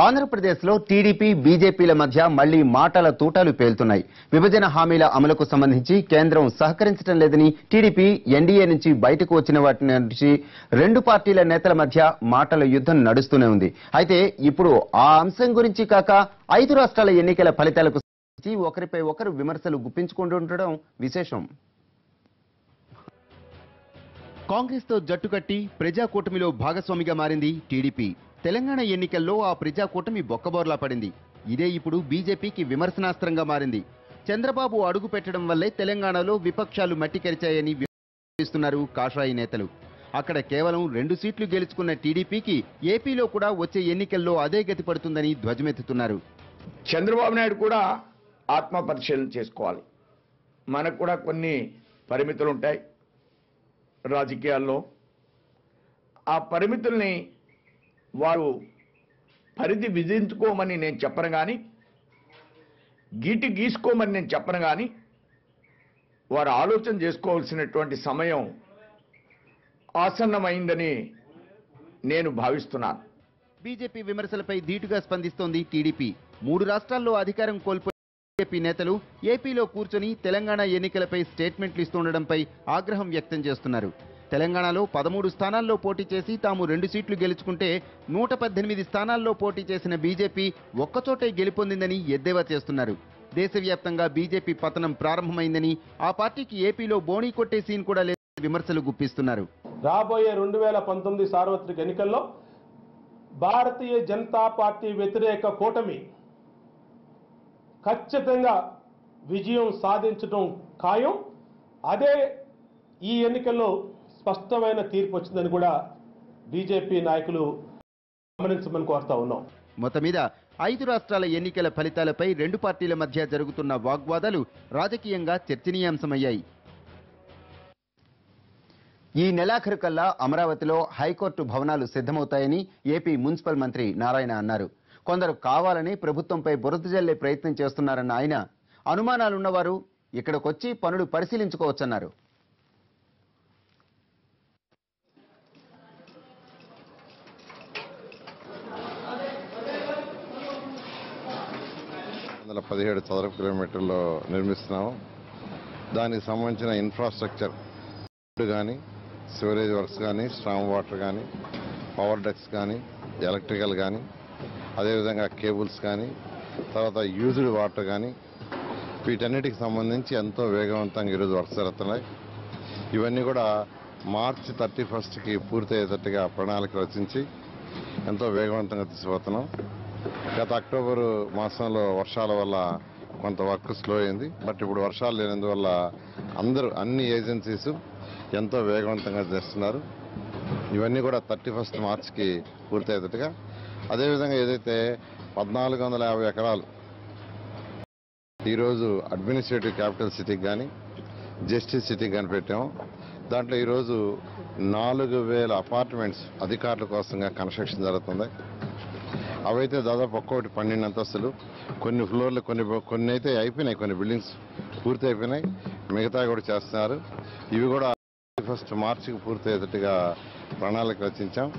ఆంధ్రప్రదేశ్లో టీడీపీ బీజేపీల మధ్య మళ్లీ మాటల తూటాలు పేలుతున్నాయి. విభజన హామీల అమలుకు సంబంధించి కేంద్రం సహకరించడం లేదని టీడీపీ ఎన్డీఏ నుంచి బయటకు వచ్చిన వాటి నుంచి రెండు పార్టీల నేతల మధ్య మాటల యుద్ధం నడుస్తూనే ఉంది. అయితే ఇప్పుడు ఆ అంశం గురించి కాక 5 రాష్ట్రాల ఎన్నికల ఫలితాలకు సంబంధించి ఒకరిపై ఒకరు విమర్శలు గుప్పించుకుంటుండడం విశేషం. కాంగ్రెస్ తో జట్టు కట్టి ప్రజా కూటమిలో భాగస్వామిగా మారింది టీడీపీ. తెలంగాణ ఎన్నికల్లో ఆ ప్రజా కూటమి బొక్కబోర్లా పడింది. ఇదే ఇప్పుడు బీజేపీకి విమర్శనాస్త్రంగా మారింది. చంద్రబాబు అడుగు పెట్టడం వల్లే తెలంగాణలో విపక్షాలు మట్టికరిచాయని విమర్శిస్తున్నారు కాషాయ నేతలు. అక్కడ కేవలం 2 సీట్లు గెలుచుకున్న టీడీపీకి ఏపీలో కూడా వచ్చే ఎన్నికల్లో అదే గతి పడుతుందని ధ్వజమెత్తుతున్నారు. చంద్రబాబు నాయుడు కూడా ఆత్మ పరిశీలన చేసుకోవాలి. మనకు కూడా కొన్ని పరిమితులు ఉంటాయి రాజకీయాల్లో. ఆ పరిమితుల్ని వారు పరిధి విధించుకోమని నేను చెప్పను, కానీ గీటి గీసుకోమని నేను చెప్పను, కానీ వారు ఆలోచన చేసుకోవాల్సినటువంటి సమయం ఆసన్నమైందని నేను భావిస్తున్నాను. బీజేపీ విమర్శలపై ధీటుగా స్పందిస్తోంది టీడీపీ. 3 రాష్ట్రాల్లో అధికారం కోల్పోయిన బీజేపీ నేతలు ఏపీలో కూర్చొని తెలంగాణ ఎన్నికలపై స్టేట్మెంట్లు ఇస్తుండడంపై ఆగ్రహం వ్యక్తం చేస్తున్నారు. తెలంగాణలో 13 స్థానాల్లో పోటీ చేసి తాము 2 సీట్లు గెలుచుకుంటే 118 స్థానాల్లో పోటీ చేసిన బీజేపీ ఒక్కచోటే గెలుపొందిందని ఎద్దేవా చేస్తున్నారు. దేశవ్యాప్తంగా బీజేపీ పతనం ప్రారంభమైందని, ఆ పార్టీకి ఏపీలో బోణీ కొట్టే సీన్ కూడా లేదని విమర్శలు గుప్పిస్తున్నారు. రాబోయే 2019 సార్వత్రిక ఎన్నికల్లో భారతీయ జనతా పార్టీ వ్యతిరేక కూటమి ఖచ్చితంగా విజయం సాధించడం ఖాయం. అదే ఈ ఎన్నికల్లో స్పష్టమైన తీర్పు వచ్చిందని కూడా బీజేపీ నాయకులు గమనించమని కోరుతా ఉన్నాం. మొత్తం మీద 5 రాష్ట్రాల ఎన్నికల ఫలితాలపై 2 పార్టీల మధ్య జరుగుతున్న వాగ్వాదాలు రాజకీయంగా చర్చనీయాంశమయ్యాయి. ఈ నెలాఖరు కల్లా అమరావతిలో హైకోర్టు భవనాలు సిద్ధమవుతాయని ఏపీ మున్సిపల్ మంత్రి నారాయణ అన్నారు. కొందరు కావాలని ప్రభుత్వంపై బురద జల్లే ప్రయత్నం చేస్తున్నారన్న ఆయన, అనుమానాలున్నవారు ఇక్కడికొచ్చి పనులు పరిశీలించుకోవచ్చన్నారు. .17 చదరపు కిలోమీటర్లో నిర్మిస్తున్నాము. దానికి సంబంధించిన ఇన్ఫ్రాస్ట్రక్చర్ కానీ, సివరేజ్ వర్క్స్ కానీ, స్ట్రామ్ వాటర్ కానీ, పవర్ డక్స్ కానీ, ఎలక్ట్రికల్ కానీ, అదేవిధంగా కేబుల్స్ కానీ, తర్వాత యూజ్డ్ వాటర్ కానీ, వీటన్నిటికి సంబంధించి ఎంతో వేగవంతంగా ఈరోజు వర్క్స్ జరుగుతున్నాయి. ఇవన్నీ కూడా మార్చి 31కి పూర్తయ్యేటట్టుగా ప్రణాళిక రచించి ఎంతో వేగవంతంగా తీసుకుపోతున్నాం. గత అక్టోబరు మాసంలో వర్షాల వల్ల కొంత వర్క్ స్లో అయింది. బట్ ఇప్పుడు వర్షాలు లేనందువల్ల అన్ని ఏజెన్సీస్ ఎంతో వేగవంతంగా చేస్తున్నారు. ఇవన్నీ కూడా 31 మార్చికి పూర్తయ్యేటట్టుగా. అదేవిధంగా ఏదైతే 1450 ఎకరాలు ఈరోజు అడ్మినిస్ట్రేటివ్ క్యాపిటల్ సిటీకి కానీ, జస్టిస్ సిటీకి కానీ పెట్టాము. దాంట్లో ఈరోజు 4000 అపార్ట్మెంట్స్ అధికారుల కోసంగా కన్స్ట్రక్షన్ జరుగుతుంది. అవైతే దాదాపు ఒక్కొక్కటి 12 అంతస్తులు, కొన్ని ఫ్లోర్లు, కొన్ని అయితే అయిపోయినాయి, కొన్ని బిల్డింగ్స్ పూర్తి అయిపోయినాయి, మిగతా కూడా చేస్తున్నారు. ఇవి కూడా 31 మార్చికి పూర్తయ్యేటట్టుగా ప్రణాళిక రచించాం.